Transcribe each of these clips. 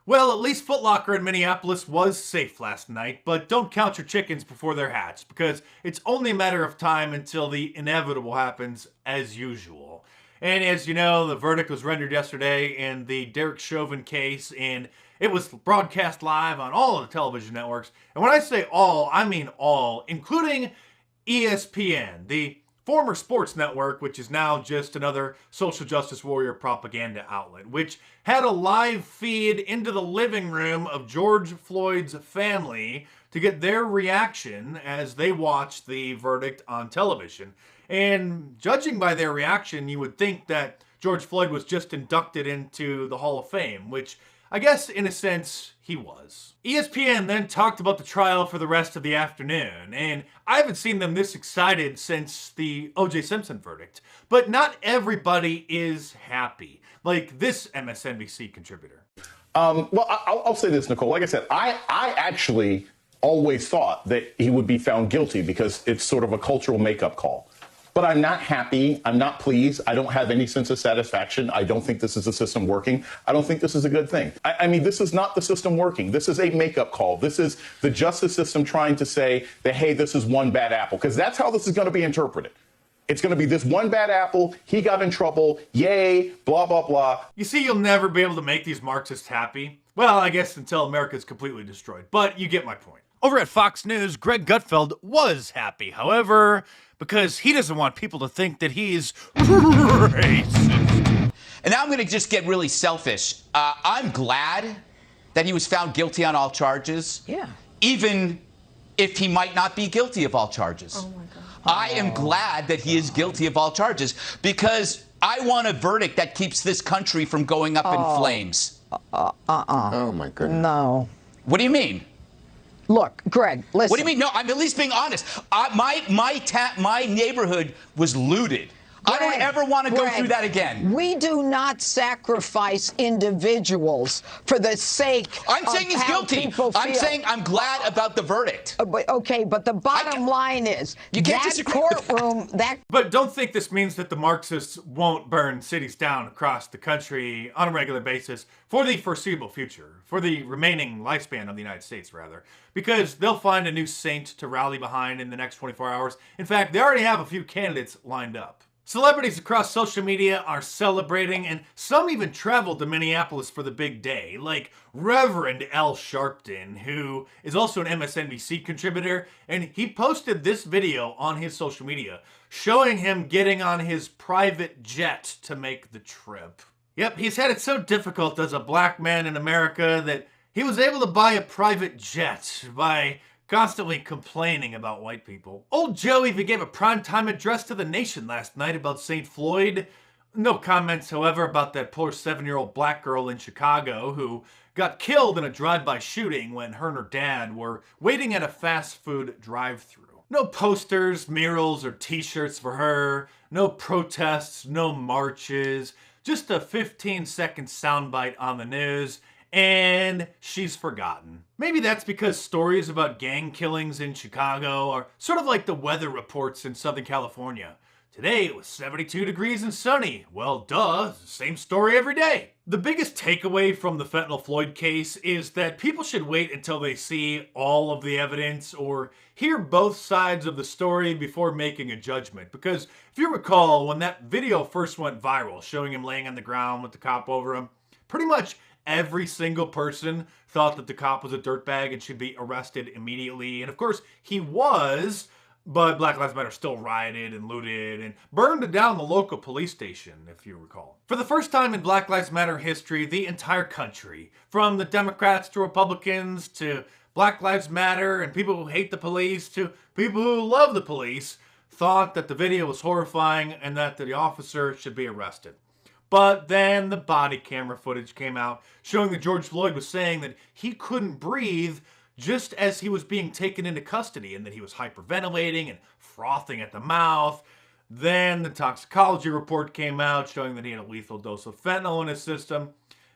Well, at least Foot Locker in Minneapolis was safe last night, but don't count your chickens before they're hatched, because it's only a matter of time until the inevitable happens as usual. And as you know, the verdict was rendered yesterday in the Derek Chauvin case, and it was broadcast live on all of the television networks. And when I say all, I mean all, including ESPN, the former sports network, which is now just another social justice warrior propaganda outlet, which had a live feed into the living room of George Floyd's family to get their reaction as they watched the verdict on television. And judging by their reaction, you would think that George Floyd was just inducted into the Hall of Fame, which I guess in a sense he was. ESPN then talked about the trial for the rest of the afternoon, and I haven't seen them this excited since the O.J. Simpson verdict. But not everybody is happy, like this MSNBC contributor. Well, I'll say this, Nicole. Like I said, I actually always thought that he would be found guilty because it's sort of a cultural makeup call. But I'm not happy. I'm not pleased. I don't have any sense of satisfaction. I don't think this is the system working. I don't think this is a good thing. I mean, this is not the system working. This is a makeup call. This is the justice system trying to say that, hey, this is one bad apple, because that's how this is going to be interpreted. It's going to be this one bad apple. He got in trouble. Yay, blah, blah, blah. You see, you'll never be able to make these Marxists happy. Well, I guess until America's completely destroyed. But you get my point. Over at Fox News, Greg Gutfeld was happy, however, because he doesn't want people to think that he's racist. And now I'm going to just get really selfish. I'm glad that he was found guilty on all charges. Yeah. Even if he might not be guilty of all charges. Oh, my God. I am glad that he is guilty of all charges because I want a verdict that keeps this country from going up in flames. Oh, my goodness. No. What do you mean? Look, Greg, listen. What do you mean? No, I'm at least being honest. My neighborhood was looted. I don't ever want to go through that again. We do not sacrifice individuals for the sake I'm of saying he's how guilty. people I'm feel. saying I'm glad about the verdict. Okay, but the bottom line is You can't that disagree with courtroom, But don't think this means that the Marxists won't burn cities down across the country on a regular basis for the foreseeable future, for the remaining lifespan of the United States, rather, because they'll find a new saint to rally behind in the next 24 hours. In fact, they already have a few candidates lined up. Celebrities across social media are celebrating, and some even traveled to Minneapolis for the big day, like Reverend Al Sharpton, who is also an MSNBC contributor, and he posted this video on his social media showing him getting on his private jet to make the trip. Yep, he's had it so difficult as a black man in America that he was able to buy a private jet by constantly complaining about white people. Old Joe even gave a primetime address to the nation last night about St. Floyd. No comments, however, about that poor 7-year-old black girl in Chicago who got killed in a drive-by shooting when her and her dad were waiting at a fast food drive-thru. No posters, murals, or t-shirts for her. No protests, no marches. Just a 15-second soundbite on the news, and she's forgotten. Maybe that's because stories about gang killings in Chicago are sort of like the weather reports in Southern California. Today it was 72 degrees and sunny. Well, duh, same story every day. The biggest takeaway from the Fentanyl Floyd case is that people should wait until they see all of the evidence or hear both sides of the story before making a judgment. Because if you recall, when that video first went viral, showing him laying on the ground with the cop over him, pretty much every single person thought that the cop was a dirtbag and should be arrested immediately. And of course, he was, but Black Lives Matter still rioted and looted and burned down the local police station, if you recall. For the first time in Black Lives Matter history, the entire country, from the Democrats to Republicans to Black Lives Matter and people who hate the police to people who love the police, thought that the video was horrifying and that the officer should be arrested. But then the body camera footage came out showing that George Floyd was saying that he couldn't breathe just as he was being taken into custody and that he was hyperventilating and frothing at the mouth. Then the toxicology report came out showing that he had a lethal dose of fentanyl in his system.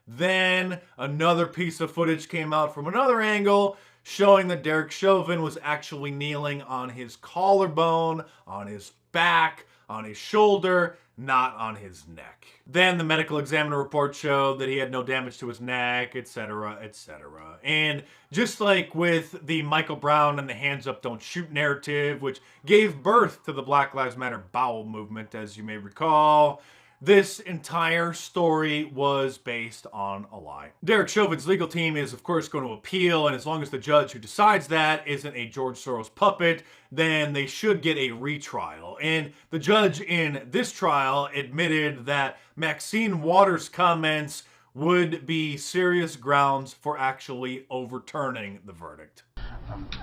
Then another piece of footage came out from another angle showing that Derek Chauvin was actually kneeling on his collarbone, on his back, on his shoulder, not on his neck. Then the medical examiner report showed that he had no damage to his neck, etc., etc. And just like with the Michael Brown and the hands up don't shoot narrative, which gave birth to the Black Lives Matter bowel movement, as you may recall, this entire story was based on a lie. Derek Chauvin's legal team is, of course, going to appeal, and as long as the judge who decides that isn't a George Soros puppet, then they should get a retrial. And the judge in this trial admitted that Maxine Waters' comments would be serious grounds for actually overturning the verdict.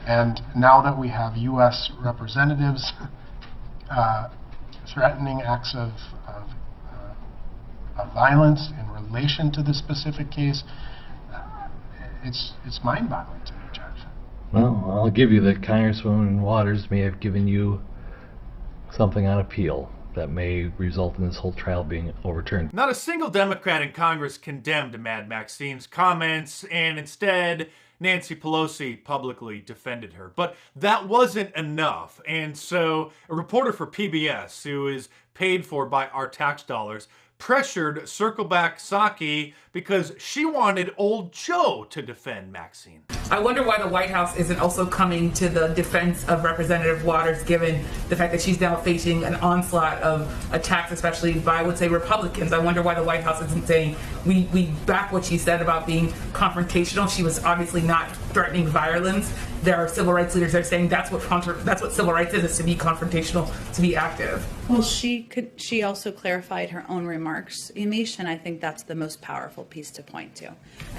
And now that we have U.S. representatives threatening acts of violence in relation to this specific case, it's mind-boggling to me, Judge. Well, I'll give you that Congresswoman Waters may have given you something on appeal that may result in this whole trial being overturned. Not a single Democrat in Congress condemned Mad Maxine's comments, and instead, Nancy Pelosi publicly defended her. But that wasn't enough, and so a reporter for PBS, who is paid for by our tax dollars, pressured Circleback Psaki because she wanted old Joe to defend Maxine. I wonder why the White House isn't also coming to the defense of Representative Waters, given the fact that she's now facing an onslaught of attacks, especially by, I would say, Republicans. I wonder why the White House isn't saying, we back what she said about being confrontational. She was obviously not threatening violence. There are civil rights leaders that are saying that's what civil rights is to be confrontational, to be active. Well, she also clarified her own remarks, Amish, and I think that's the most powerful piece to point to.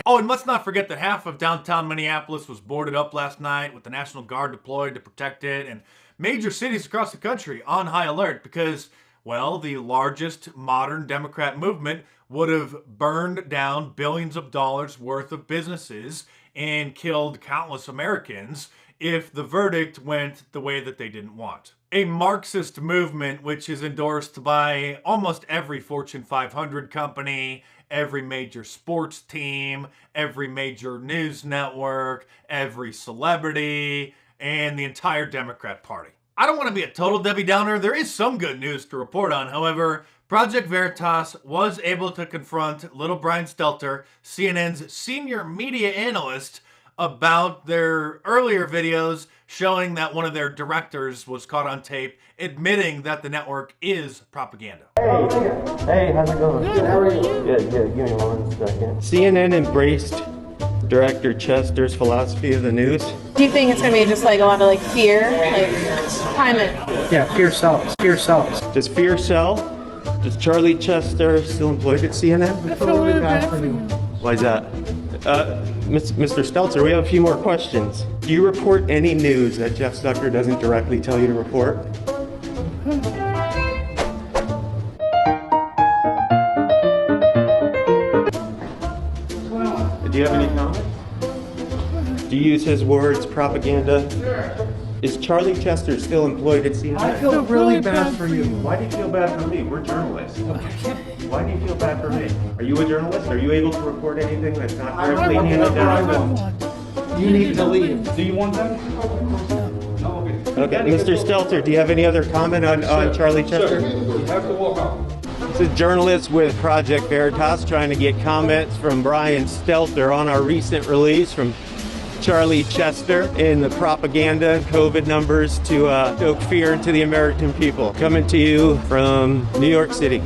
Oh, and let's not forget that half of downtown Minneapolis was boarded up last night with the National Guard deployed to protect it, and major cities across the country on high alert because, well, the largest modern Democrat movement would have burned down billions of dollars worth of businesses and killed countless Americans if the verdict went the way that they didn't want. A Marxist movement which is endorsed by almost every Fortune 500 company, every major sports team, every major news network, every celebrity, and the entire Democrat Party. I don't want to be a total Debbie Downer. There is some good news to report on. However, Project Veritas was able to confront little Brian Stelter, CNN's senior media analyst, about their earlier videos showing that one of their directors was caught on tape admitting that the network is propaganda. Hey, how's it going? Good, how are you? Good. Give me 1 second. CNN embraced Director Chester's philosophy of the news. Do you think it's going to be just like a lot of like fear? Like, time it. Yeah, fear sells. Fear sells. Does fear sell? Does Charlie Chester still employed at CNN? I feel a little bit bad for you. Why is that? Mr. Stelter, we have a few more questions. Do you report any news that Jeff Zucker doesn't directly tell you to report? Do you have any comments? Do you use his words, propaganda? Sure. Is Charlie Chester still employed at CNN? I feel really bad for you. Why do you feel bad for me? We're journalists. Why do you feel bad for me? Are you a journalist? Are you able to report anything that's not directly handed down? You need to leave. Do you want them? Okay, Mr. Stelter, do you have any other comment on Charlie Chester? Sure. You have to walk out. This is a journalist with Project Veritas trying to get comments from Brian Stelter on our recent release from Charlie Chester in the propaganda COVID numbers to stoke fear into the American people. Coming to you from New York City.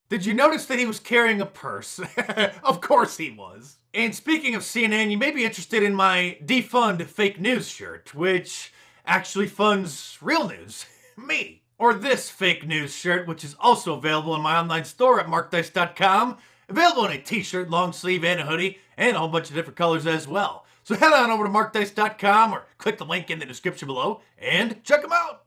Did you notice that he was carrying a purse? Of course he was. And speaking of CNN, you may be interested in my defund fake news shirt, which actually funds real news, me. Or this fake news shirt, which is also available in my online store at markdice.com. Available in a t-shirt, long sleeve, and a hoodie, and a whole bunch of different colors as well. So head on over to markdice.com or click the link in the description below and check them out.